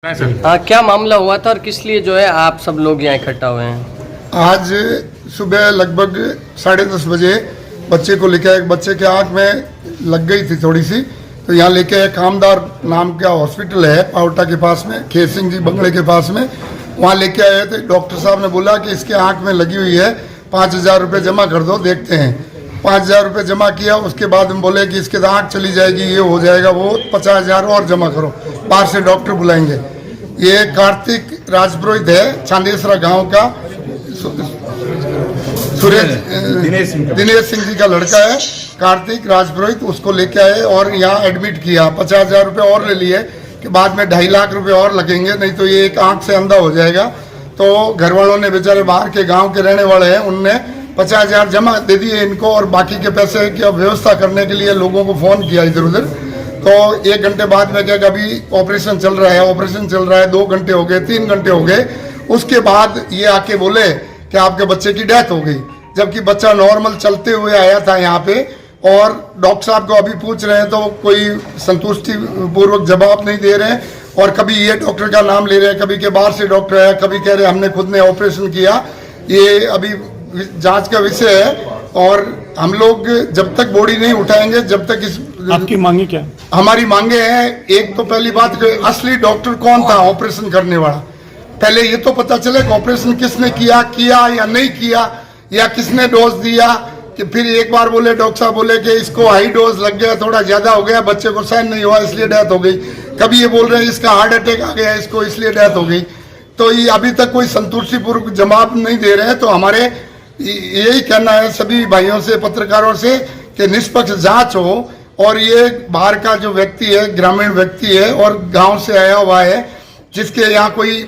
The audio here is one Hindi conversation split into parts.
हाँ, क्या मामला हुआ था और किस लिए जो है आप सब लोग यहाँ इकट्ठा हुए हैं? आज सुबह लगभग 10:30 बजे बच्चे को लेकर, एक बच्चे के आंख में लग गई थी थोड़ी सी, तो यहाँ लेके कामदार नाम का हॉस्पिटल है पावटा के पास में, खेर सिंह जी बंगले के पास में, वहाँ लेके आए थे। डॉक्टर साहब ने बोला कि इसके आंख में लगी हुई है, 5,000 रुपये जमा कर दो, देखते हैं। 5,000 रुपये जमा किया। उसके बाद हम बोले कि इसके आंख चली जाएगी, ये हो जाएगा, वो 50,000 और जमा करो, बाहर से डॉक्टर बुलाएंगे। ये कार्तिक राजपुरोहित है, चांदेसरा गांव का, दिनेश सिंह जी का लड़का है कार्तिक राजपुरोहित। उसको लेके आए और यहाँ एडमिट किया। 50,000 रुपये और ले लिए कि बाद में 2.5 लाख रुपए और लगेंगे, नहीं तो ये एक आंख से अंधा हो जाएगा। तो घर वालों ने, बेचारे बाहर के गांव के रहने वाले हैं, उनने 50,000 जमा दे दिए इनको और बाकी के पैसे की व्यवस्था करने के लिए लोगों को फोन किया इधर उधर। तो 1 घंटे बाद में क्या, अभी ऑपरेशन चल रहा है, 2 घंटे हो गए, 3 घंटे हो गए। उसके बाद ये आके बोले कि आपके बच्चे की डेथ हो गई, जबकि बच्चा नॉर्मल चलते हुए आया था यहाँ पे। और डॉक्टर साहब को अभी पूछ रहे हैं तो कोई संतुष्टि पूर्वक जवाब नहीं दे रहे हैं, और कभी ये डॉक्टर का नाम ले रहे हैं, कभी के बाहर से डॉक्टर आया, कभी कह रहे हैं हमने खुद ने ऑपरेशन किया। ये अभी जांच का विषय है और हम लोग जब तक बॉडी नहीं उठाएंगे, जब तक इस। आपकी मांगे क्या? हमारी मांगे हैं, एक तो पहली बात कि असली डॉक्टर कौन था ऑपरेशन करने वाला, पहले ये तो पता चले कि ऑपरेशन किसने किया या नहीं किया, या किसने डोज दिया। कि फिर एक बार बोले डॉक्टर साहब बोले कि इसको हाई डोज लग गया, थोड़ा ज्यादा हो गया, बच्चे को सहन नहीं हुआ इसलिए डेथ हो गई। कभी ये बोल रहे हैं इसका हार्ट अटैक आ गया इसको इसलिए डेथ हो गई। तो ये अभी तक कोई संतुष्टिपूर्वक जवाब नहीं दे रहे हैं। तो हमारे यही कहना है सभी भाइयों से, पत्रकारों से, कि निष्पक्ष जांच हो। और ये बाहर का जो व्यक्ति है, ग्रामीण व्यक्ति है और गांव से आया हुआ है, जिसके यहाँ कोई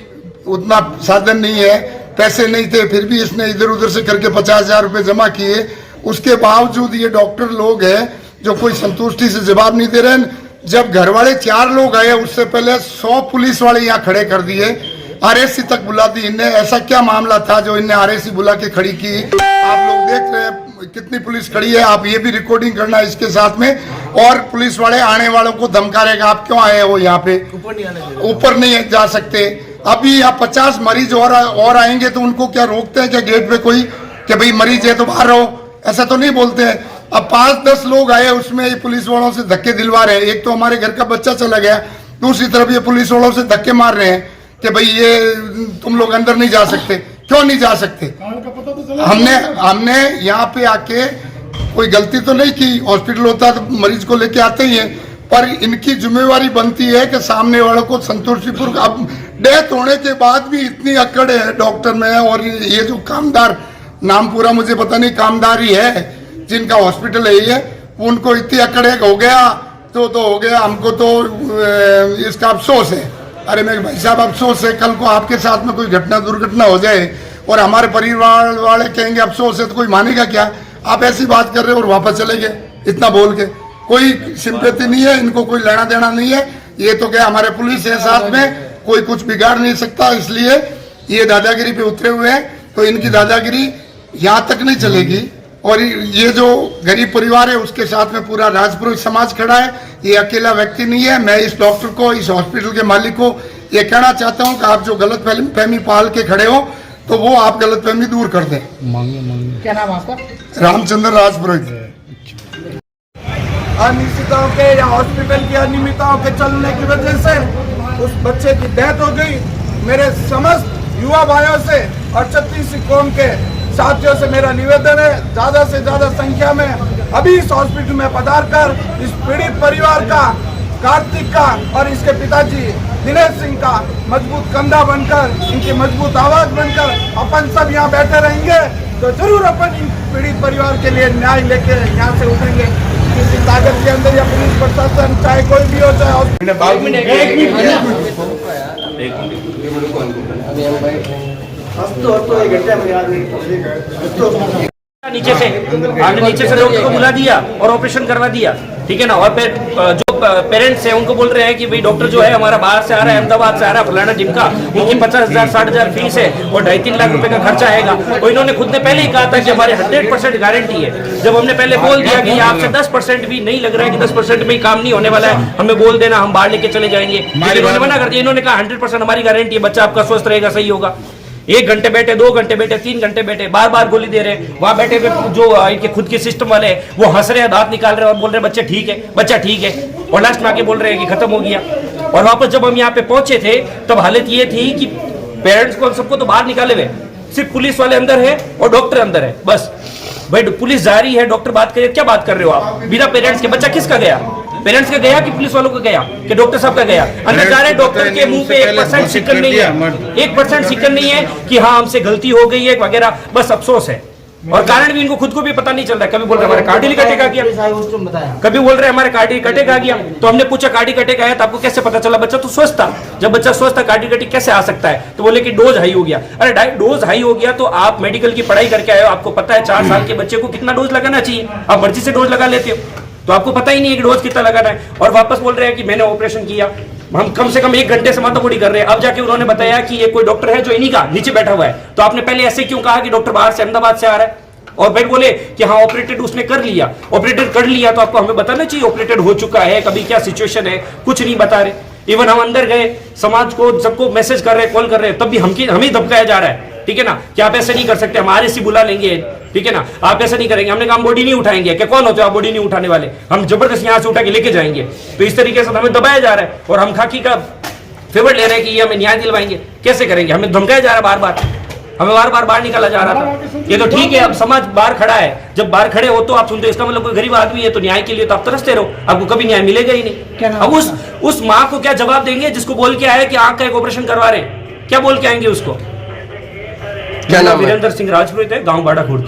उतना साधन नहीं है, पैसे नहीं थे, फिर भी इसने इधर उधर से करके 50,000 रुपये जमा किए। उसके बावजूद ये डॉक्टर लोग हैं जो कोई संतुष्टि से जवाब नहीं दे रहे हैं। जब घर वाले 4 लोग आए, उससे पहले 100 पुलिस वाले यहाँ खड़े कर दिए, आरएसी तक बुला दी इनने। ऐसा क्या मामला था जो इनने आरएसी बुला के खड़ी की? आप लोग देख रहे हैं कितनी पुलिस खड़ी है, आप ये भी रिकॉर्डिंग करना इसके साथ में। और पुलिस वाले आने वालों को धमका रहेगा, आप क्यों आए हो यहाँ पे, ऊपर नहीं जा सकते। अभी यहाँ 50 मरीज और आएंगे तो उनको क्या रोकते हैं क्या गेट पे कोई, कि भाई मरीज है तो बाहर रहो? ऐसा तो नहीं बोलते हैं। अब 5-10 लोग आए, उसमें ये पुलिस वालों से धक्के दिलवा रहे हैं। एक तो हमारे घर का बच्चा चला गया, दूसरी तरफ ये पुलिस वालों से धक्के मार रहे हैं कि भाई ये तुम लोग अंदर नहीं जा सकते। क्यों नहीं जा सकते? हमने यहाँ पे आके कोई गलती तो नहीं की, हॉस्पिटल होता तो मरीज को लेके आते ही है, पर इनकी जिम्मेवारी बनती है कि सामने वालों को संतुष्टिपूर्वक। अब डेथ होने के बाद भी इतनी अकड़ है डॉक्टर में। और ये जो कामदार, नाम पूरा मुझे पता नहीं, कामदार ही है जिनका हॉस्पिटल है ये, उनको इतनी अकड़ है, हो गया तो हो गया, हमको तो इसका अफसोस है। अरे मेरे भाई साहब, अफसोस है कल को आपके साथ में कोई दुर्घटना हो जाए और हमारे परिवार वाले कहेंगे अफसोस है, तो कोई मानेगा क्या? आप ऐसी बात कर रहे हो और वापस चले गए इतना बोल के। कोई सिंपैथी नहीं है इनको, कोई लेना देना नहीं है। ये तो क्या, हमारे पुलिस है साथ में, कोई कुछ बिगाड़ नहीं सकता, इसलिए ये दादागिरी पे उतरे हुए हैं। तो इनकी दादागिरी यहाँ तक नहीं चलेगी। और ये जो गरीब परिवार है उसके साथ में पूरा राजपुरोहित समाज खड़ा है, ये अकेला व्यक्ति नहीं है। मैं इस डॉक्टर को, इस हॉस्पिटल के मालिक को ये कहना चाहता हूँ कि आप जो गलत फहमी पाल के खड़े हो, तो वो आप गलत फहमी दूर कर दें। मांगे। क्या नाम आपका? रामचंद्र राजपुरोहित। अनिश्चितताओं के या हॉस्पिटल की अनियमितताओं के चलने की वजह से उस बच्चे की डेथ हो गई। मेरे समस्त युवा भाइयों से और छत्तीसगढ़ कौम के साथियों से मेरा निवेदन है, ज्यादा से ज्यादा संख्या में अभी इस हॉस्पिटल में पधार कर इस पीड़ित परिवार का, कार्तिक का और इसके पिताजी दिनेश सिंह का मजबूत कंधा बनकर, इनकी मजबूत आवाज बनकर अपन सब यहाँ बैठे रहेंगे, तो जरूर अपन इन पीड़ित परिवार के लिए न्याय लेके यहाँ से उठेंगे। किसी ताकत के अंदर या पुलिस प्रशासन, चाहे कोई भी हो, चाहे नीचे से हमने नीचे से लोगों को बुला दिया और ऑपरेशन करवा दिया, ठीक है ना। और फिर जो पेरेंट्स हैं उनको बोल रहे हैं कि भाई डॉक्टर जो है हमारा बाहर से आ रहा है, अहमदाबाद से आ रहा है, फलाना ढिमका, उनकी 50,000 60,000 फीस है और 2.5-3 लाख रुपए का खर्चा आएगा। और इन्होंने खुद ने पहले ही कहा था कि हमारे 100% गारंटी है। जब हमने पहले बोल दिया कि आपसे 10% भी नहीं लग रहा है कि 10% में ही काम नहीं होने वाला है, हमें बोल देना, हम बाहर लेके चले जाएंगे, इन्होंने मना कर दिया। इन्होंने कहा 100% हमारी गारंटी है, बच्चा आपका स्वस्थ रहेगा, सही होगा। 1 घंटे बैठे, 2 घंटे बैठे, 3 घंटे बैठे, बार बार गोली दे रहे हैं। वहां बैठे हुए जो इनके खुद के सिस्टम वाले हैं वो हंस रहे हैं, दांत निकाल रहे हैं और बोल रहे हैं बच्चे ठीक है, बच्चा ठीक है, और लास्ट में आके बोल रहे हैं कि खत्म हो गया। और वापस जब हम यहाँ पे पहुंचे थे तब हालत ये थी कि पेरेंट्स को हम सबको तो बाहर निकाले हुए, सिर्फ पुलिस वाले अंदर है और डॉक्टर अंदर है, बस। भाई पुलिस जा रही है, डॉक्टर बात करे, क्या बात कर रहे हो आप बिना पेरेंट्स के? बच्चा किसका गया? पेरेंट्स का गया कि पुलिस वालों का गया कि डॉक्टर साहब का गया? अंदर जा रहे डॉक्टर के मुंह पे 1% शिकन नहीं है, 1% शिकन नहीं है कि हाँ हमसे गलती हो गई है वगैरह, बस अफसोस है। और कारण भी इनको खुद को भी पता नहीं चल रहा है। कभी बोल रहे हमारे कार्ड ही कटेगा गया, कभी बोल रहे हमारे कार्ड ही कटेगा गया। तो हमने पूछा कार्ड ही कटेगा है तो आपको कैसे पता चला? बच्चा तो स्वस्थ था। जब बच्चा स्वस्थ था कार्ड ही कटे कैसे आ सकता है? तो बोले कि डोज हाई हो गया। अरे डोज हाई हो गया तो आप मेडिकल की पढ़ाई करके आए हो, आपको पता है 4 साल के बच्चे को कितना डोज लगाना चाहिए, आप मर्जी से डोज लगा लेते हो, तो आपको पता ही नहीं है कि डोज कितना लगाना है। और वापस बोल रहे हैं कि मैंने ऑपरेशन किया, हम कम से कम 1 घंटे से माथामुड़ी कर रहे हैं। अब जाके उन्होंने बताया कि ये कोई डॉक्टर है जो इन्हीं का नीचे बैठा हुआ है। तो आपने पहले ऐसे क्यों कहा कि डॉक्टर बाहर से अहमदाबाद से आ रहा है? और फिर बोले कि हाँ ऑपरेटेड उसने कर लिया, ऑपरेटेड कर लिया तो आपको हमें बताना चाहिए ऑपरेटेड हो चुका है, कभी क्या सिचुएशन है, कुछ नहीं बता रहे। इवन हम अंदर गए, समाज को सबको मैसेज कर रहे हैं, कॉल कर रहे हैं, तब भी हमें धमकाया जा रहा है, ठीक है ना, कि आप ऐसे नहीं कर सकते, हम RSC बुला लेंगे, ठीक है ना, आप ऐसा नहीं करेंगे। हमने कहा हम बॉडी नहीं उठाएंगे। क्या कौन होते हो आप बॉडी नहीं उठाने वाले? हम जबरदस्त यहाँ से उठा के लेके जाएंगे। तो इस तरीके से हमें दबाया जा रहा है और हम खाकी का फेवर ले रहे हैं कि ये हमें न्याय दिलवाएंगे। कैसे करेंगे? हमें धमकाया जा रहा है, बार बार हमें बार निकाला जा रहा था। ये तो ठीक है, अब समाज बाहर खड़ा है, जब बाहर खड़े हो तो आप सुनते हो, इसका मतलब कोई गरीब आदमी है तो न्याय के लिए तो आप तरसते रहो, आपको कभी न्याय मिलेगा ही नहीं। अब उस माँ को क्या जवाब देंगे जिसको बोल के आया कि आंख का एक ऑपरेशन करवा रहे हैं? क्या बोल के आएंगे उसको? क्या नाम है? वीरेंद्र सिंह राजपुरोहित है, गाँव बाड़ा खुर्द।